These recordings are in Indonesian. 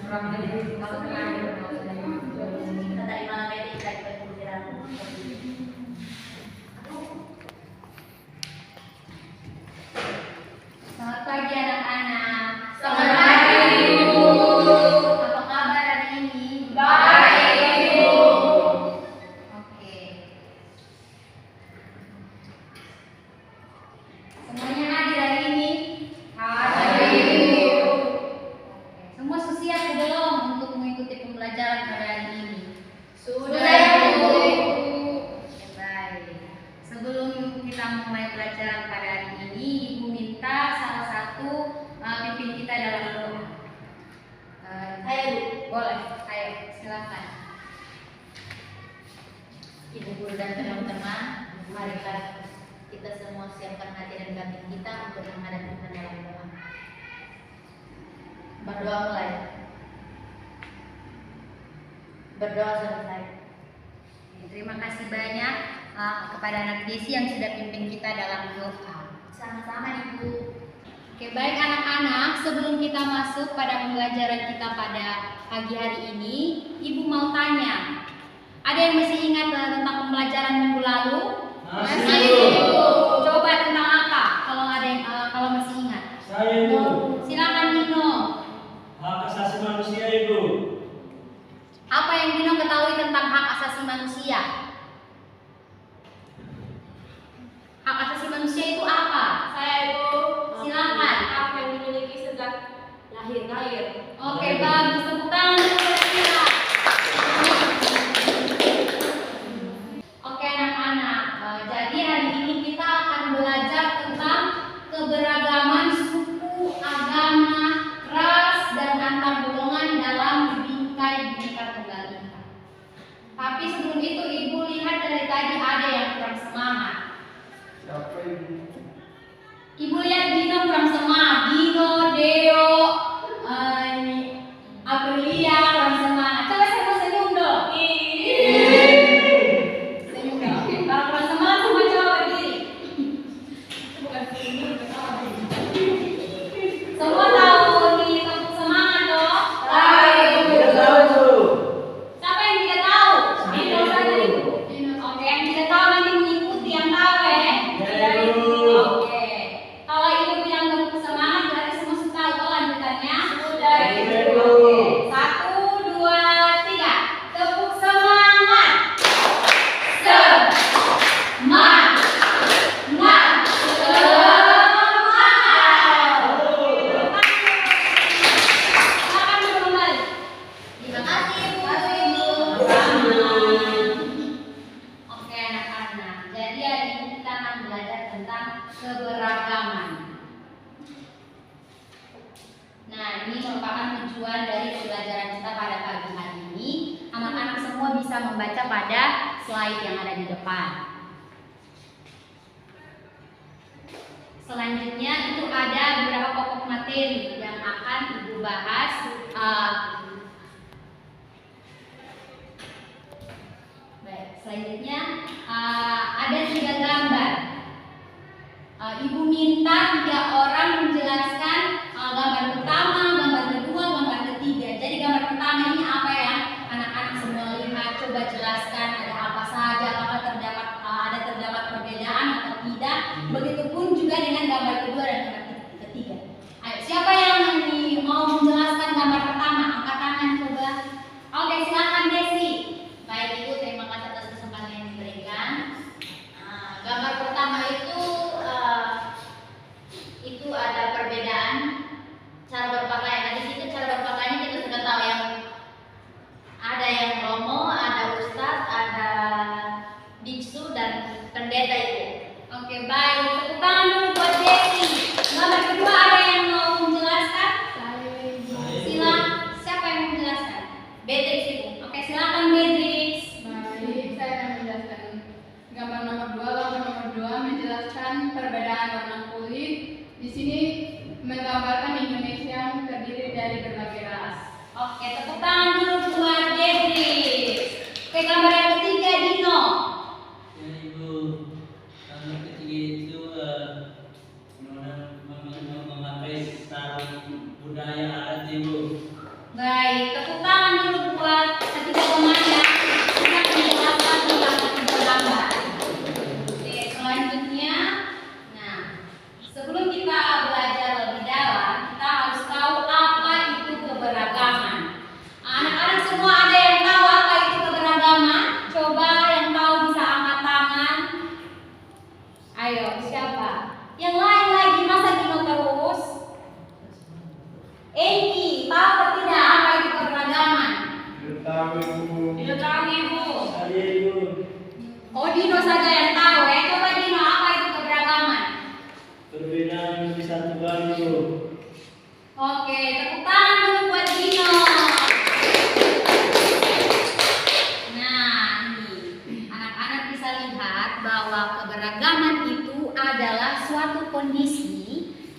Selamat pagi anak-anak. Selamat pagi, Ibu. Apa kabar hari ini? Baik, Ibu. Oke. Semuanya hadir hari ini? Hadir, Ibu. Semua siap belum untuk mengikuti pembelajaran pada hari ini? Sudah, Ibu. Baik. Sebelum kita mulai pelajaran pada hari ini, Ibu minta salah satu pimpin kita dalam doa. Ayo, Bu. Boleh, ayo silakan. Ibu guru dan teman-teman, marilah kita semua siapkan hati dan batin kita untuk menghadapi Tuhan dalam doa. Berdoa mulai. Berdoa selesai. Terima kasih banyak kepada anak Desi yang sudah pimpin kita dalam doa. Sama-sama, Ibu. Oke, baik anak-anak, sebelum kita masuk pada pembelajaran kita pada pagi hari ini, Ibu mau tanya, ada yang masih ingat tentang pembelajaran minggu lalu? Masih, Ibu. Coba tentang apa? Kalau ada yang kalau masih ingat. Saya, Ibu. Silakan Dino. Hak asasi manusia, Ibu. Apa yang Dino ketahui tentang hak asasi manusia? Hak asasi manusia itu apa? Saya itu Silakan. hak yang dimiliki sejak lahir. Oke, bagus. Tepuk tangan untuk Priscilla. Oke anak-anak, jadi hari ini kita akan belajar tentang keberagaman suku, agama, ras, dan antar golongan dalam bingkai Bhinneka Tunggal Ika. Tapi sebelum itu Ibu lihat dari tadi ada yang kurang semangat. Siapa, Ibu? Ibu lihat Dino kurang semangat. Dino, Deo, ini Aprilia kurang semangat. Coba saya mau senyum dong. Senyum dong. Kalau kurang semangat semua coba berdiri. Semua tahu nih tepuk semangat dong. Tidak tahu, Ibu. Siapa yang tidak tahu? Saya, Dino saja Ibu. Ibu. Oke, yang tidak tahu nanti mengikuti yang tahu ya. Ya, Ibu. Oke. Kalau Ibu bilang tepuk semangat berarti semua sudah tahu toh lanjutannya. Sudah. Ya, Ibu. Oke. 1, 2, 3. Tepuk semangat. Semangat. Silakan Ibu kembali. Terima kasih, Ibu. Oke anak-anak, jadi hari ini kita akan belajar tentang keberagaman. Nah, ini merupakan tujuan dari pembelajaran kita pada pagi hari ini. Anak-anak semua bisa membaca pada slide yang ada di depan. Selanjutnya itu ada beberapa pokok materi yang akan Ibu bahas. Baik, selanjutnya ada 3 gambar. Ibu minta 3 orang menjelaskan gambar pertama, gambar kedua, gambar ketiga. Jadi gambar pertama ini apa ya? Anak-anak semua lihat, coba jelaskan ada apa saja, apakah terdapat perbedaan atau tidak. Begitupun juga dengan gambar kedua dan gambar ketiga. Ayo, siapa yang mau menjelaskan gambar pertama? Angkat tangan coba. Oke, silakan Desi. Baik Ibu, terima kasih atas kesempatan yang diberikan. Gambar pertama itu ada perbedaan cara berpakaian. Nah, di situ cara berpakaiannya kita sudah tahu yang ada yang romo, ada ustadz, ada biksu dan pendeta itu. Oke, baik. Tepuk tangan dulu buat Desi. Gambar kedua ada yang mau menjelaskan? Silakan. Siapa yang mau menjelaskan? Beatrix Ibu. Oke, silakan Beatrix. Baik, saya akan menjelaskan gambar nomor 2. Gambar nomor 2 menjelaskan perbedaan warna kulit. Di sini menggambarkan Indonesia yang terdiri dari berbagai ras. Oke, tepuk tangan dulu buat Beatrix. Oke, gambar yang ketiga Dino. Ya, Ibu. Gambar ketiga itu memakai sarung budaya adat, Ibu. Baik, tepuk tangan dulu buat ketiga pemanjang yang menjelaskan tentang ketiga gambar. Oke, selanjutnya, nah sebelum kita belajar lebih dalam, kita harus tahu apa itu keberagaman. Anak-anak semua ada yang tahu apa itu keberagaman? Coba yang tahu bisa angkat tangan. Ayo, siapa? Yang lain lagi, masa Gino terus? Eki, tahu atau tidak apa itu keberagaman? Tahu Ibu. Tidak tahu Ibu. Saya Ibu. Oh, Dino saja yang tahu ya. Coba Dino, apa itu keberagaman? Perbedaan yang disatukan Ibu. Oke, tepuk tangan dulu buat Dino. Nah, ini anak-anak bisa lihat bahwa keberagaman itu adalah suatu kondisi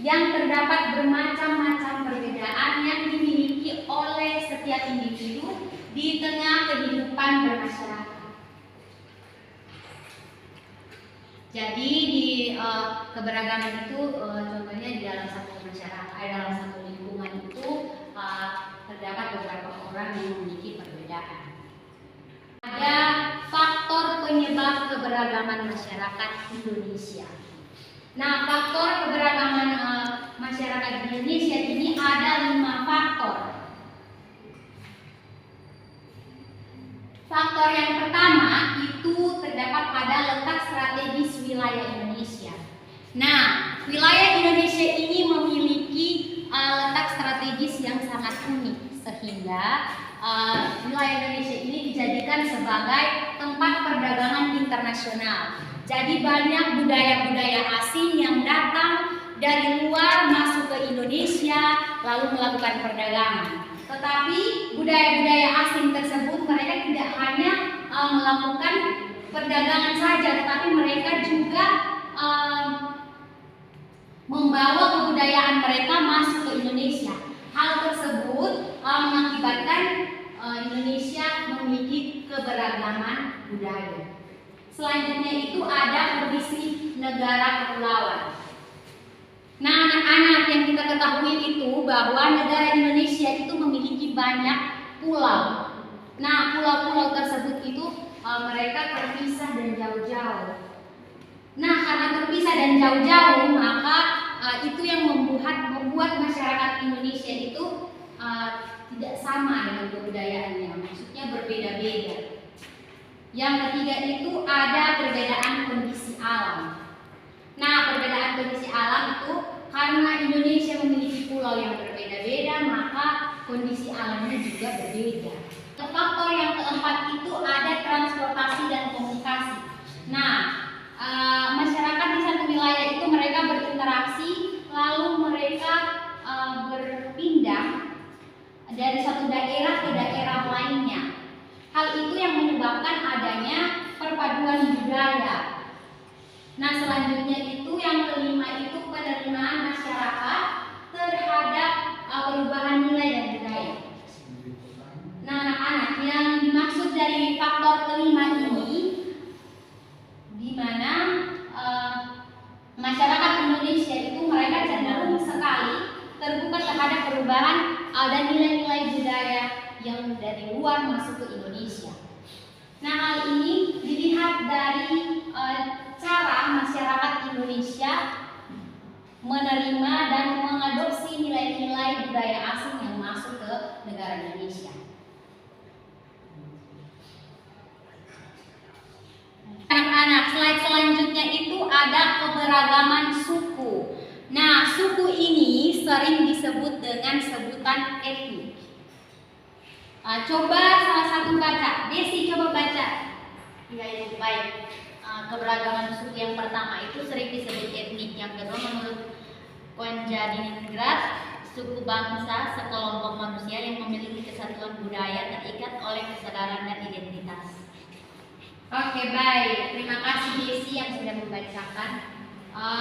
yang terdapat bermacam-macam perbedaan yang dimiliki oleh setiap individu di tengah kehidupan bermasyarakat. Jadi di keberagaman itu contohnya di dalam satu masyarakat, dalam satu lingkungan itu terdapat beberapa orang yang memiliki perbedaan. Ada faktor penyebab keberagaman masyarakat Indonesia. Nah, faktor keberagaman masyarakat Indonesia ini ada 5 faktor. Faktor yang pertama itu terdapat pada letak strategis wilayah Indonesia. Nah, wilayah Indonesia ini memiliki letak strategis yang sangat unik sehingga wilayah Indonesia ini dijadikan sebagai tempat perdagangan internasional. Jadi banyak budaya-budaya asing yang datang dari luar masuk ke Indonesia lalu melakukan perdagangan. Tetapi budaya-budaya asing tersebut mereka tidak hanya melakukan perdagangan saja, tetapi mereka juga membawa kebudayaan mereka masuk ke Indonesia. Hal tersebut mengakibatkan Indonesia memiliki keberagaman budaya. Selanjutnya itu ada kondisi negara kepulauan. Nah, anak-anak, yang kita ketahui itu bahwa negara Indonesia itu memiliki banyak pulau. Nah, pulau-pulau tersebut itu mereka terpisah dan jauh-jauh. Nah, karena terpisah dan jauh-jauh, maka itu yang membuat masyarakat Indonesia itu tidak sama dengan kebudayaannya, maksudnya berbeda-beda. Yang ketiga itu ada perbedaan kondisi alam. Nah, perbedaan kondisi alam itu karena Indonesia memiliki pulau yang berbeda-beda, maka kondisi alamnya juga berbeda. Faktor yang keempat itu ada transportasi dan komunikasi. Nah, masyarakat di satu wilayah itu mereka berinteraksi, lalu mereka berpindah dari satu daerah ke daerah lainnya. Hal itu yang menyebabkan adanya perpaduan budaya. Nah, selanjutnya itu yang kelima itu penerimaan masyarakat terhadap perubahan nilai dan budaya. Nah, anak-anak, yang dimaksud dari faktor kelima ini di mana masyarakat Indonesia itu mereka cenderung sekali terbuka terhadap perubahan dan nilai-nilai budaya yang dari luar masuk ke Indonesia. Nah, hal ini dilihat dari cara masyarakat Indonesia menerima dan mengadopsi nilai-nilai budaya asing yang masuk ke negara Indonesia. Anak-anak, slide selanjutnya itu ada keberagaman suku. Nah, suku ini sering disebut dengan sebutan etnik. Coba salah satu baca, Desi coba baca. Ya, itu baik. Keberagaman suku yang pertama itu sering disebut etnik. Yang kedua, menurut Konjadiningrat, suku bangsa sekelompok manusia yang memiliki kesatuan budaya terikat oleh kesadaran dan identitas. Oke, baik. Terima kasih Desi yang sudah membacakan.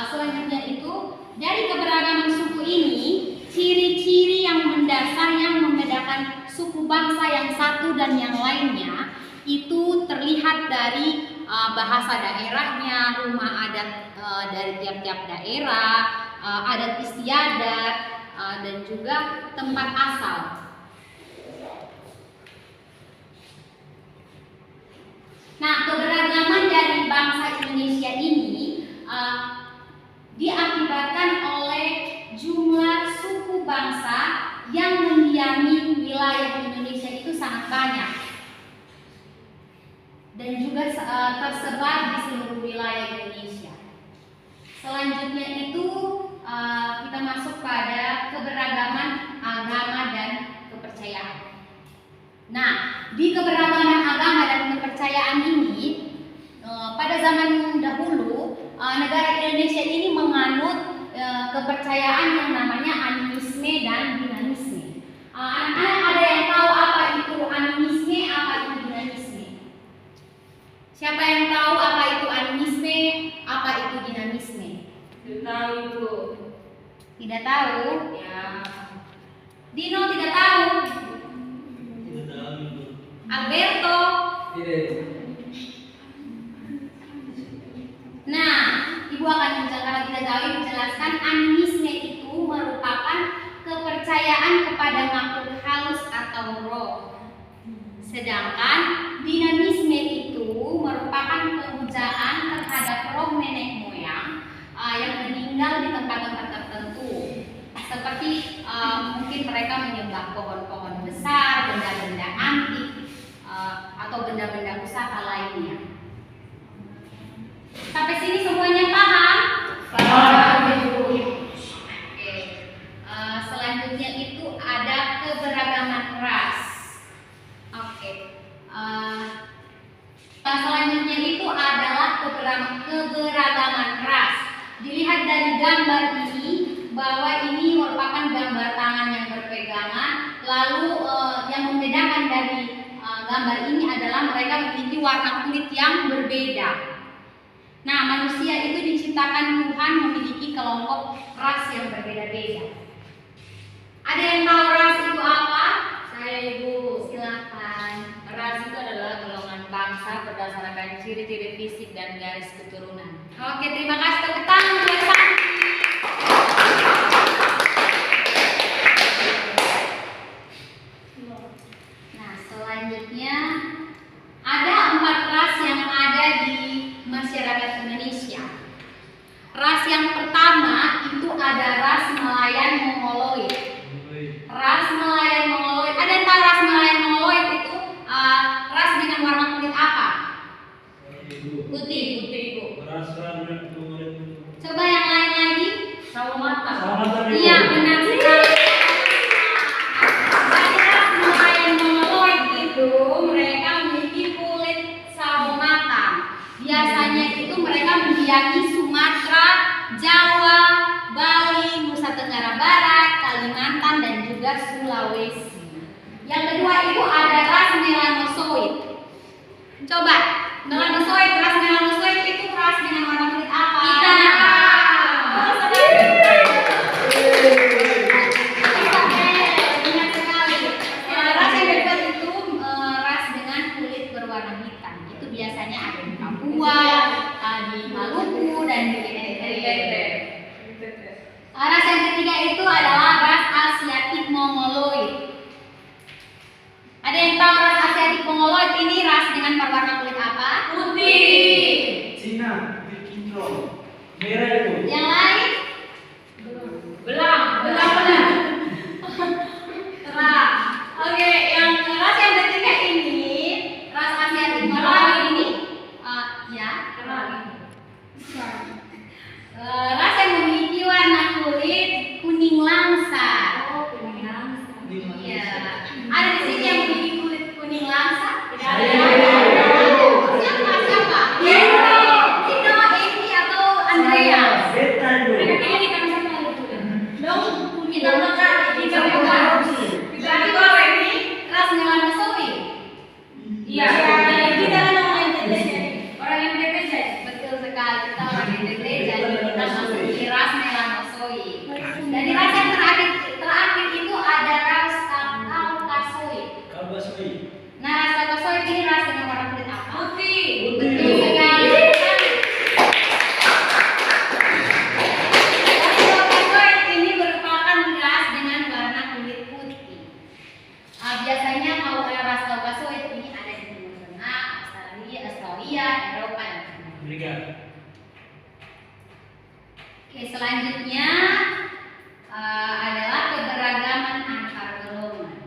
Selanjutnya itu dari keberagaman suku ini, ciri-ciri yang mendasar yang membedakan suku bangsa yang satu dan yang lainnya itu terlihat dari bahasa daerahnya, rumah adat dari tiap-tiap daerah, adat istiadat, dan juga tempat asal. mendiami wilayah Indonesia itu sangat banyak dan juga tersebar di seluruh wilayah Indonesia. Selanjutnya itu kita masuk pada keberagaman agama dan kepercayaan. Nah, di keberagaman agama dan kepercayaan ini pada zaman dahulu negara Indonesia ini menganut kepercayaan yang namanya animisme dan dinamisme. Anak-anak ada yang tahu apa itu animisme, apa itu dinamisme? Siapa yang tahu apa itu animisme, apa itu dinamisme? Tahu Ibu. Tidak tahu? Ya. Dino tidak tahu? Tidak tahu Ibu. Alberto? Tidak. Nah, Ibu akan menjelaskan, tidak tahu, Ibu jelaskan animisme itu merupakan kepercayaan kepada makhluk halus atau roh. Sedangkan dinamisme itu merupakan pemujaan terhadap roh nenek moyang yang meninggal di tempat-tempat tertentu. Seperti mungkin mereka menyembah pohon-pohon besar, benda-benda antik, atau benda-benda pusaka lainnya. Sampai sini semuanya paham? Paham, Ibu. Oke. Selanjutnya itu ada keberagaman ras. Oke. Selanjutnya itu adalah keberagaman ras. Dilihat dari gambar ini bahwa ini merupakan gambar tangan yang berpegangan. Lalu yang membedakan dari gambar ini adalah mereka memiliki warna kulit yang berbeda. Nah, manusia itu diciptakan Tuhan memiliki kelompok ras yang berbeda-beda. Ada yang tahu ras itu apa? Saya Ibu. Silakan. Ras itu adalah golongan bangsa berdasarkan ciri-ciri fisik dan garis keturunan. Oke, terima kasih. Tepuk tangan buat Santi. Nah, selanjutnya ada 4 ras yang ada di masyarakat Indonesia. Ras yang pertama itu ada ras nelayan Mongoloid. Ras nelayan Mongoloid. Ada yang tahu ras nelayan Mongoloid itu ras dengan warna kulit apa? Putih. Putih Ibu. Coba yang lain lagi. Sawo matang. Iya, benar sekali. Jadi ras nelayan Mongoloid itu mereka memiliki kulit sawo matang. Biasanya itu mereka mendiami Sumatera, Jawa, Bali, Nusa Tenggara Barat, Kalimantan, dan juga Sulawesi. Yang kedua itu ada ras melanosoid. Coba, ras melanosoid itu ras dengan warna kulit apa? Hitam. Benar sekali. Ras yang kedua itu ras dengan kulit berwarna hitam. Itu biasanya ada di Papua, di Maluku, dan di NTT. Ras yang ketiga itu adalah ras Asiatic Mongoloid. Ada yang tahu ras Asiatic Mongoloid ini ras dengan berwarna kulit apa? Putih. Cina, Kinclong. Merah itu. Yang lain? Belang. Terang. Oke, yang ras yang ketiga ini ras Asiatic Mongoloid ini ya ras yang memiliki warna kulit kuning langsat. Iya. Ada di sini yang memiliki kulit kuning langsat? Tidak ada. Siapa? Tino, Amy, atau Andrea? Beta itu. Dong, kita makan kita makan. Berarti kalau ini ras melanosoid. Iya. Kita kan orang NTT. Orang NTT. Betul sekali. Kita orang NTT. Jadi kita masuk di ras melanosoid. Jadi ras yang terakhir itu ada ras Kaukasoid. Kabasoi. Nah, ras Kaukasoid ini ras dengan warna kulit apa? Putih. Betul sekali. Kaukasoid ini merupakan ras dengan warna kulit putih. Biasanya kalau ras Kaukasoid ini ada di Timur Tengah, Australia, Eropa, dan Amerika. Oke, selanjutnya adalah keberagaman antar golongan.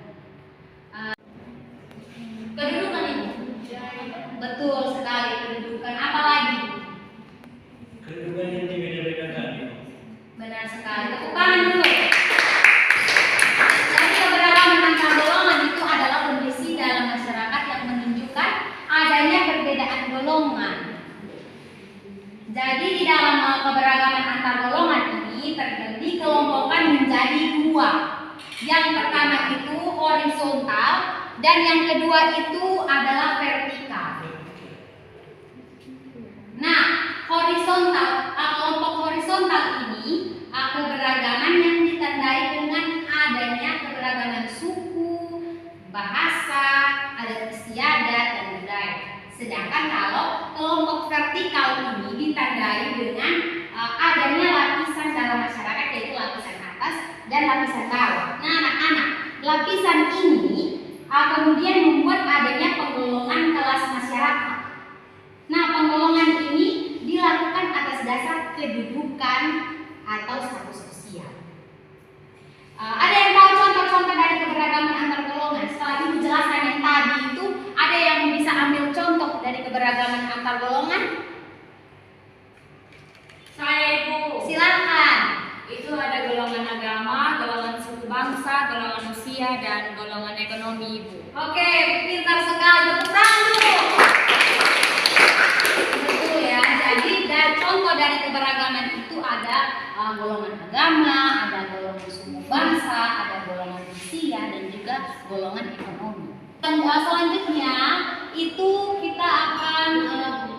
dan yang kedua itu adalah vertikal. Nah, kelompok horizontal ini keberagaman yang ditandai dengan adanya keberagaman suku, bahasa, adat istiadat, dan budaya. Sedangkan kalau kelompok vertikal ini ditandai dengan adanya lapisan dalam masyarakat, yaitu lapisan atas dan lapisan bawah. Nah, anak-anak, lapisan ini kemudian membuat adanya penggolongan kelas masyarakat. Nah, penggolongan ini dilakukan atas dasar kedudukan atau status sosial. Ada yang tahu contoh-contoh dari keberagaman antar golongan? Setelah Ibu jelaskan yang tadi itu, ada yang bisa ambil contoh dari keberagaman antar golongan? Saya Ibu. Silakan. Itu ada golongan agama, golongan suku bangsa, golongan usia, dan golongan ekonomi Ibu. Oke, pintar sekali. Tepuk tangan dulu. Betul ya. Jadi contoh dari keberagaman itu ada golongan agama, ada golongan suku bangsa, ada golongan usia, dan juga golongan ekonomi. Dan selanjutnya itu kita akan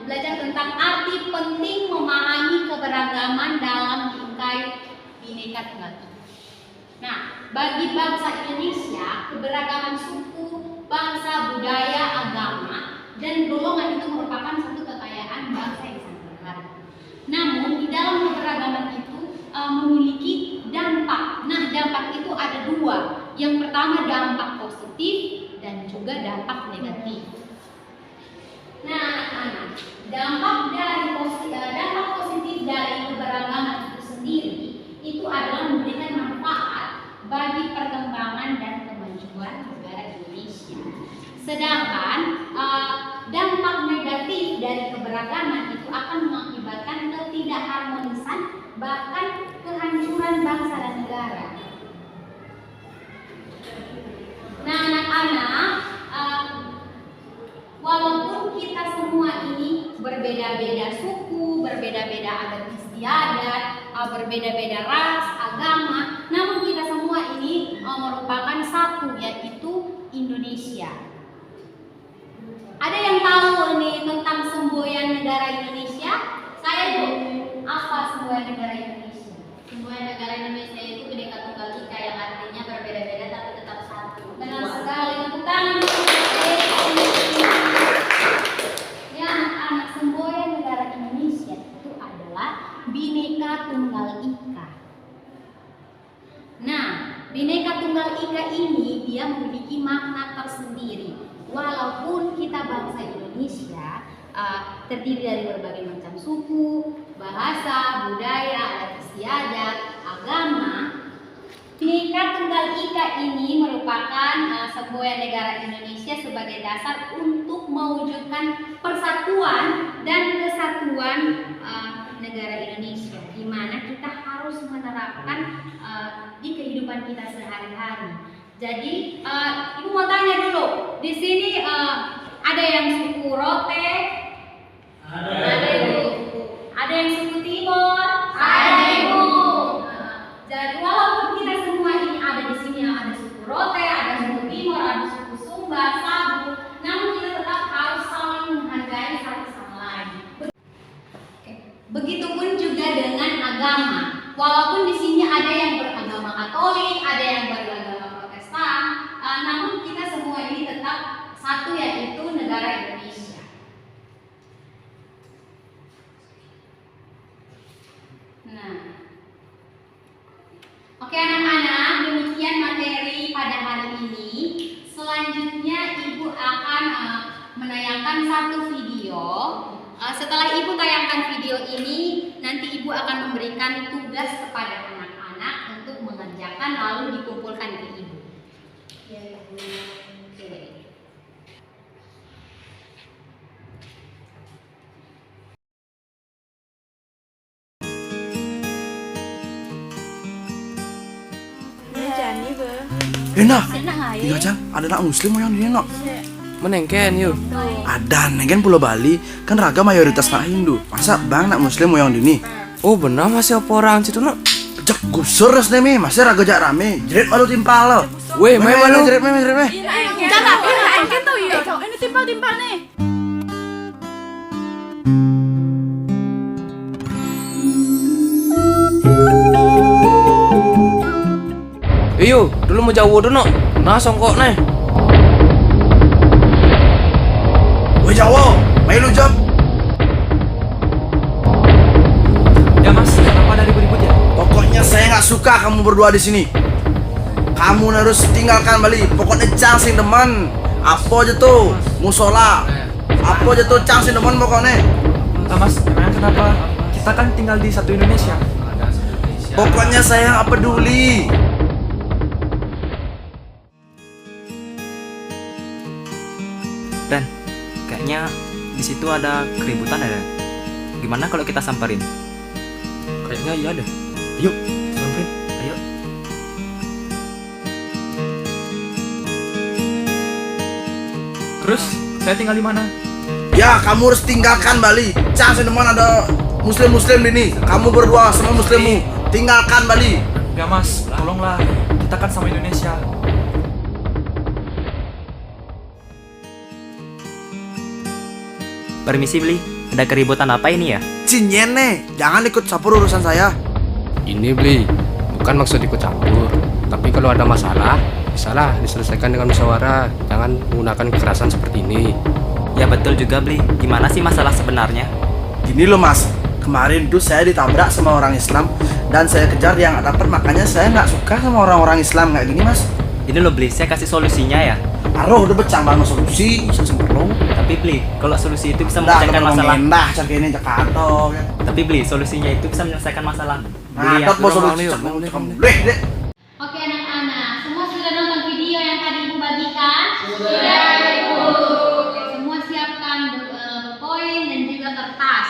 belajar tentang arti penting memahami keberagaman dalam bingkai Bhinneka Tunggal Ika. Nah, bagi bangsa Indonesia, keberagaman suku, bangsa, budaya, agama, dan golongan itu merupakan satu kekayaan bangsa yang sangat berharga. Namun, di dalam keberagaman itu memiliki dampak. Nah, dampak itu ada dua. Yang pertama dampak positif dan juga dampak negatif. Nah, anak-anak, dampak positif dari keberagaman itu sendiri itu adalah memberikan manfaat bagi perkembangan dan kemajuan negara Indonesia. Sedangkan dampak negatif dari keberagaman itu akan mengakibatkan ketidakharmonisan bahkan kehancuran bangsa dan negara. Nah, anak-anak, walaupun kita semua ini berbeda-beda suku, berbeda-beda adat istiadat, berbeda-beda ras, agama, namun kita semua ini merupakan satu, yaitu Indonesia. Ada yang tahu nih tentang semboyan negara Indonesia? Saya Bu, apa semboyan negara Indonesia? Semboyan negara Indonesia itu Bhinneka Tunggal Ika, yang artinya berbeda-beda tapi tetap satu. Benar sekali, tepuk tangan. Ya, anak-anak, semboyan negara Indonesia itu adalah Bhinneka Tunggal Ika. Nah, Bhinneka Tunggal Ika ini dia memiliki makna tersendiri. Walaupun kita bangsa Indonesia terdiri dari berbagai macam suku, bahasa, budaya, adat istiadat, agama, Bhinneka Tunggal Ika ini merupakan semboyan negara Indonesia sebagai dasar untuk mewujudkan persatuan dan kesatuan negara Indonesia, di mana kita harus menerapkan di kehidupan kita sehari-hari. Jadi, Ibu mau tanya dulu, di sini ada yang suku Rote, ada Ibu, ada yang suku Timur, ada Ibu. Jadi walaupun kita semua ini ada di sini, ada suku Rote, ada suku Timur, ada suku Sumba, Sabu, namun kita tetap harus saling menghargai satu sama lain. Begitupun juga dengan agama. Walaupun di sini ada yang beragama Katolik, ada yang beragama Protestan, namun kita semua ini tetap satu, yaitu negara Indonesia. Nah, oke anak-anak, demikian materi pada hari ini. Selanjutnya Ibu akan menayangkan satu video. Setelah Ibu tayangkan video ini, nanti Ibu akan memberikan tugas kepada anak-anak untuk mengerjakan lalu dikumpulkan ke Ibu. Ya, Ibu. Oke. Enak. Iya Cang, ada anak muslim yang di nok. Menengken yuk. Ada nengken Pulau Bali, kan raga mayoritas nak Hindu. Masa bang nak muslim yang di ni? Oh benar masih apa orang situ nak? Jak gusur ras nih, masih raga jak rame. Jerit malu timpal lo. Weh, main malu. Main. Jangan, ini tuh iya. Ini timpal nih. Iyo, dulu mau jauh dulu. Nah, songkok nih. Weh Jawa, main lu jam. Ya mas, kenapa ada ribut-ribut ya? Pokoknya saya nggak suka kamu berdua di sini. Kamu harus tinggalkan Bali. Pokoknya cang sing demen. Apa aja tuh musola. Apa aja tuh cang sing demen pokoknya. Ah mas, emang kenapa? Kita kan tinggal di satu Indonesia. Pokoknya saya nggak peduli. Dan kayaknya di situ ada keributan ada. Gimana kalau kita samperin? Kayaknya iya deh. Ayo, samperin. Ayo. Terus, saya tinggal di mana? Ya, kamu harus tinggalkan Bali. Cang sing demen ada muslim-muslim di sini. Kamu berdua sama muslimmu. Tinggalkan Bali. Ya mas, tolonglah. Kita kan sama Indonesia. Permisi Bli, ada keributan apa ini ya? Cinyene, jangan ikut campur urusan saya. Ini Bli, bukan maksud ikut campur. Tapi kalau ada masalah, bisalah diselesaikan dengan musyawarah. Jangan menggunakan kekerasan seperti ini. Ya betul juga Bli, gimana sih masalah sebenarnya? Gini loh mas, kemarin tuh saya ditabrak sama orang Islam dan saya kejar dia nggak dapat, makanya saya nggak suka sama orang-orang Islam kayak gini mas. Ini loh Bli, saya kasih solusinya ya. Aduh, udah becang banget solusi, bisa sempurna. Tapi Bli, kalau solusi itu bisa Dah, menyelesaikan udah masalah. mengendah, cak ini cak kato. Tapi Bli, solusinya itu bisa menyelesaikan masalah. Nah, Bli ya. tak mau solusi, Yuk, cak mau boleh, cak boleh. boleh deh. Oke anak-anak, semua sudah nonton video yang tadi Ibu bagikan? Sudah, Ibu. Oke, semua siapkan poin dan juga kertas.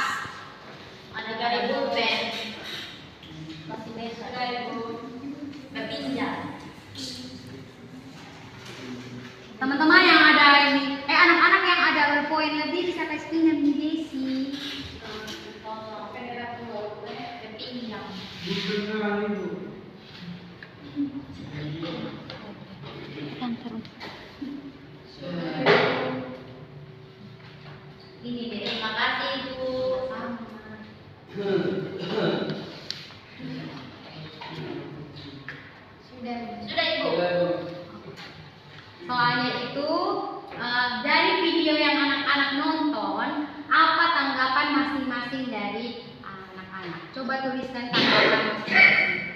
Ada garis pulpen. Masih besok. Berpinjam. Teman-teman yang ada ini, anak-anak yang ada berpoin lebih bisa kasih pinjam di Desi. Berpinjam. Ini deh, terima kasih Bu. Sudah Ibu. Soalnya itu dari video yang anak-anak nonton, apa tanggapan masing-masing dari anak-anak? Coba tuliskan tanggapan masing-masing.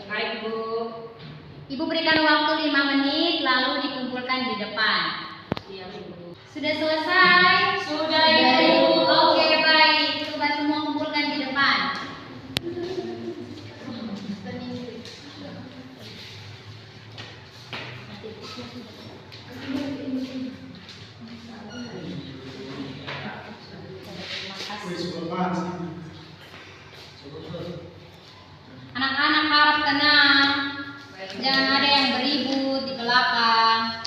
Baik Bu. Ibu berikan waktu 5 menit, lalu dikumpulkan di depan. Iya Bu. Sudah selesai? Sudah, Ibu. Oke, baik. Coba semua kumpulkan di depan. Anak-anak harap tenang. Jangan ada yang beribut di belakang.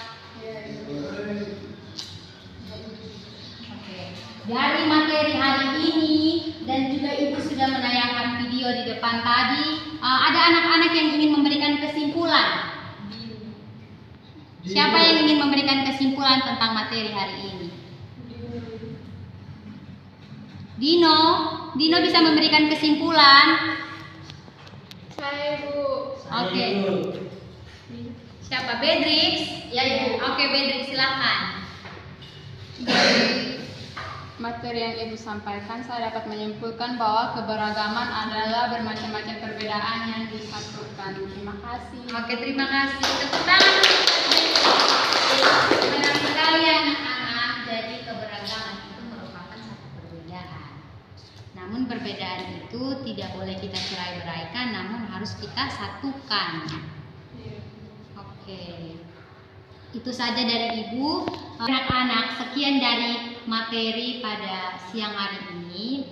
Oke. Dari materi hari ini dan juga Ibu sudah menayangkan video di depan tadi, ada anak-anak yang ingin memberikan kesimpulan. Siapa yang ingin memberikan kesimpulan tentang materi hari ini? Dino bisa memberikan kesimpulan. Saya Ibu. Oke. Siapa? Bedrix? Ya Ibu. Oke, Bedrix silakan. Dari materi yang Ibu sampaikan, saya dapat menyimpulkan bahwa keberagaman adalah bermacam-macam perbedaan yang disatukan. Terima kasih. Oke, terima kasih. Tepuk tangan. Benar sekali anak-anak. Jadi keberagaman itu merupakan satu perbedaan. Namun perbedaan itu tidak boleh kita cerai-beraikan, namun harus kita satukan. Oke. Itu saja dari Ibu. Anak-anak, sekian dari materi pada siang hari ini.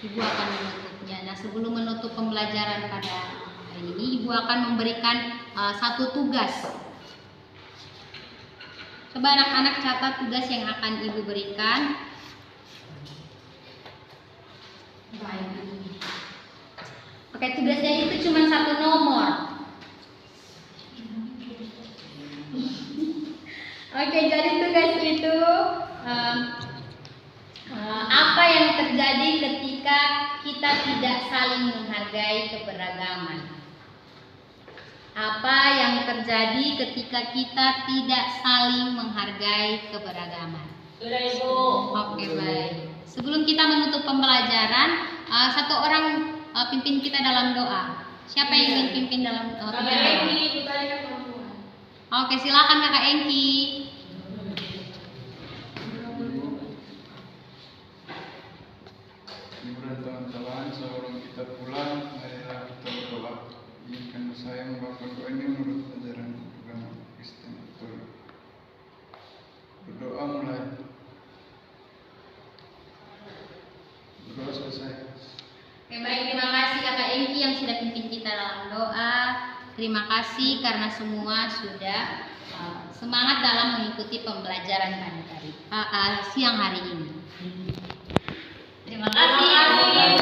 Ibu akan menutupnya. Nah, sebelum menutup pembelajaran pada hari ini, Ibu akan memberikan satu tugas. Coba anak-anak catat tugas yang akan Ibu berikan. Oke, tugasnya itu cuma satu nomor. Oke, jadi tugas itu apa yang terjadi ketika kita tidak saling menghargai keberagaman? Apa yang terjadi ketika kita tidak saling menghargai keberagaman? Sudah Ibu. Oke, baik. Sebelum kita menutup pembelajaran, satu orang pimpin kita dalam doa. Siapa yang ingin pimpin dalam doa? Kakak Engki, Ibu tadi kan perempuan. Oke, silakan Kakak Engki. Liburan teman-teman, sebelum kita pulang, marilah kita berdoa. Karena saya membawakan doa ini menurut ajaran agama Kristen Katolik. Berdoa mulai. Berdoa selesai. Oke, baik, terima kasih Kakak Engki yang sudah pimpin kita dalam doa. Terima kasih karena semua sudah semangat dalam mengikuti pembelajaran pada siang hari ini. Terima kasih.